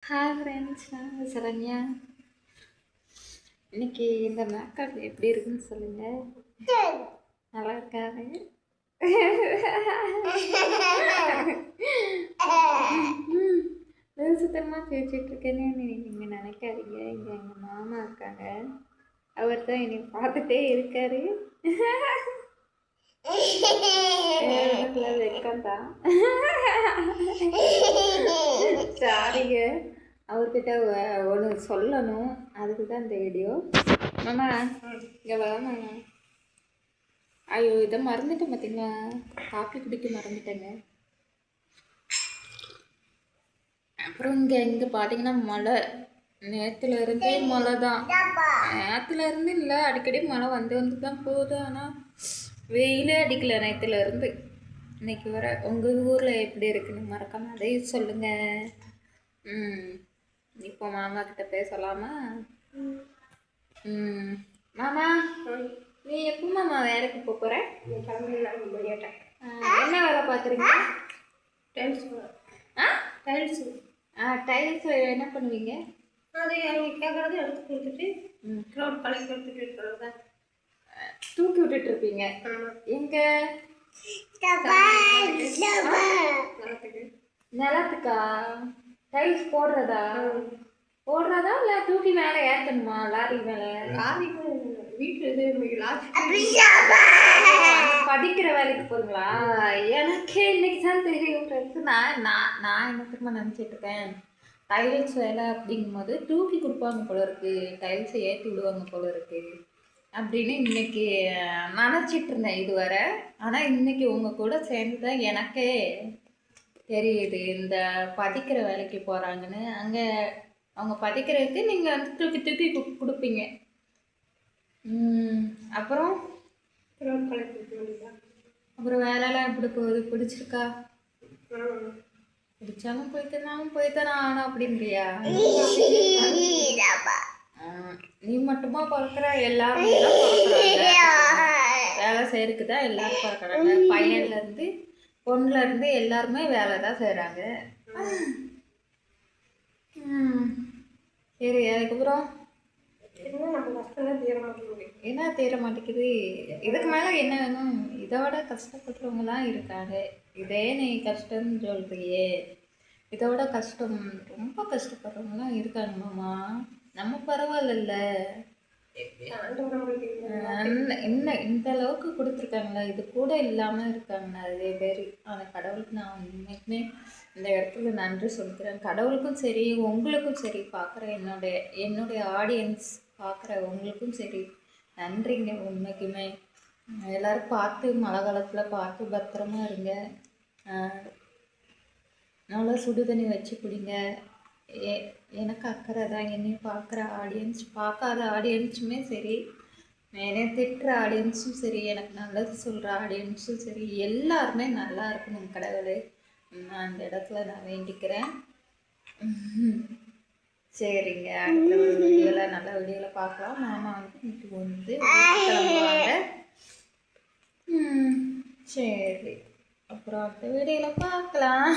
Hi friends, நான் சரண்யா. இன்னைக்கு இந்த மேக்கப் எப்படி இருக்குன்னு சொல்லுங்க. நல்லா இருக்காரு. சுத்தமாக பேசிட்டு இருக்கேன்னு நீங்கள் நினைக்காதீங்க. இங்கே எங்கள் மாமா இருக்காங்க. அவர் தான் என்னை பார்த்துட்டே இருக்காரு. வெக்கம்தான். சாரிங்க, அவர்கிட்ட ஒன்று சொல்லணும். அதுக்கு தான் இந்த வீடியோ. மாமா இங்கே வாமா. ஐயோ, இதை மறந்துட்டேன் பார்த்தீங்களா? காஃபி குடிக்க மறந்துட்டேங்க. அப்புறம் இங்கே பார்த்தீங்கன்னா மழை. நேற்றுலேருந்தே மழை தான். நேற்றுலேருந்து இல்லை, அடிக்கடி மழை வந்து தான் போகுது. ஆனால் வெயிலே அடிக்கலை நேற்றுலேருந்து இன்னைக்கு வர. உங்கள் ஊரில் எப்படி இருக்குன்னு மறக்காம அதையும் சொல்லுங்கள். இப்போ மாமா கிட்ட பேசலாமா? மாமா, நீ எப்போ மாமா வேலைக்கு போகிற? என்ன வேலை பார்க்குறீங்க? டைல்ஸ் என்ன பண்ணுவீங்க? அது அவங்க கேட்குறது எடுத்து கொடுத்துட்டு க்ரௌட் கலெக்ட் எடுத்துகிட்டு இருக்கிறது தான். தூக்கி விட்டுட்டு இருப்பீங்க எங்க? நிலத்துக்கா? டைல்ஸ் போடுறதா இல்லை தூக்கி மேலே ஏற்றணுமா? லாரி மேலே? லாரிக்கு வீட்டில் இது படிக்கிற வேலைக்கு போகிறீங்களா? எனக்கே இன்னைக்கு தான் தெரியும் ஃப்ரெண்ட்ஸ். நான் என்ன திரும்ப நினச்சிட்டு இருக்கேன், டைல்ஸ் வேலை அப்படிங்கும்போது தூக்கி கொடுப்பாங்க போல இருக்கு, டைல்ஸை ஏற்றி விடுவாங்க போல இருக்கு அப்படின்னு இன்னைக்கு நினச்சிட்டு இருந்தேன் இதுவரை. ஆனால் இன்னைக்கு உங்கள் கூட சேர்ந்து தான் எனக்கே தெரியுது இந்த பதிக்கிற வேலைக்கு போகிறாங்கன்னு. அங்கே அவங்க பதிக்கிறதுக்கு நீங்கள் வந்து தூக்கி தூக்கி கொடுப்பீங்க. அப்புறம் அப்புறம் வேலைலாம் எப்படி போகுது? பிடிச்சிருக்கா? பிடிச்சாலும் போய்த்தானே ஆகணும் அப்படின்றியா? நீ மட்டுமா பிறக்கிற? எல்லாரும் வேலை செய்யறதுக்கு தான் எல்லாரும் பிறக்கிறாங்க. பையன்லேருந்து பொண்ணுலேருந்து எல்லாருமே வேலை தான் செய்கிறாங்க. சரி, அதுக்கப்புறம் என்ன தீர மாட்டேங்குது? இதுக்கு மேலே என்ன வேணும்? இதோட கஷ்டப்படுறவங்களாம் இருக்காங்க. இதே நீ கஷ்டம்னு சொல்றியே, இதோட கஷ்டம் ரொம்ப கஷ்டப்படுறவங்களாம் இருக்காங்க மாமா. நம்ம பரவாயில்ல. இந்த அளவுக்கு கொடுத்துருக்காங்களா? இது கூட இல்லாமல் இருக்காங்க நிறைய பேர். ஆனால் கடவுளுக்கு நான் இன்னைக்குமே இந்த இடத்துல நன்றி சொல்கிறேன். கடவுளுக்கும் சரி, உங்களுக்கும் சரி, பார்க்குற என்னுடைய ஆடியன்ஸ் பார்க்குற உங்களுக்கும் சரி, நன்றிங்க. உண்மைக்குமே எல்லோரும் பார்த்து மழை காலத்தில் பார்த்து பத்திரமா இருங்க. நல்லா சுடு தண்ணி வச்சு குடிங்க. எனக்கு அக்கறை தான். என்னையும் பார்க்குற ஆடியன்ஸ், பார்க்காத ஆடியன்ஸுமே சரி, என்னை திட்டுற ஆடியன்ஸும் சரி, எனக்கு நல்லது சொல்கிற ஆடியன்ஸும் சரி, எல்லாருமே நல்லா இருக்கணும் கடவுளே. நான் அந்த இடத்துல நான் வேண்டிக்கிறேன். சரிங்க, அடுத்த ஒரு வீடியோவில் நல்ல வீடியோவில் பார்க்கலாம். மாமா வந்து இன்னைக்கு வந்து கிளம்புவாங்க. சரி, அப்புறம் அடுத்த வீடியோவில் பார்க்கலாம்.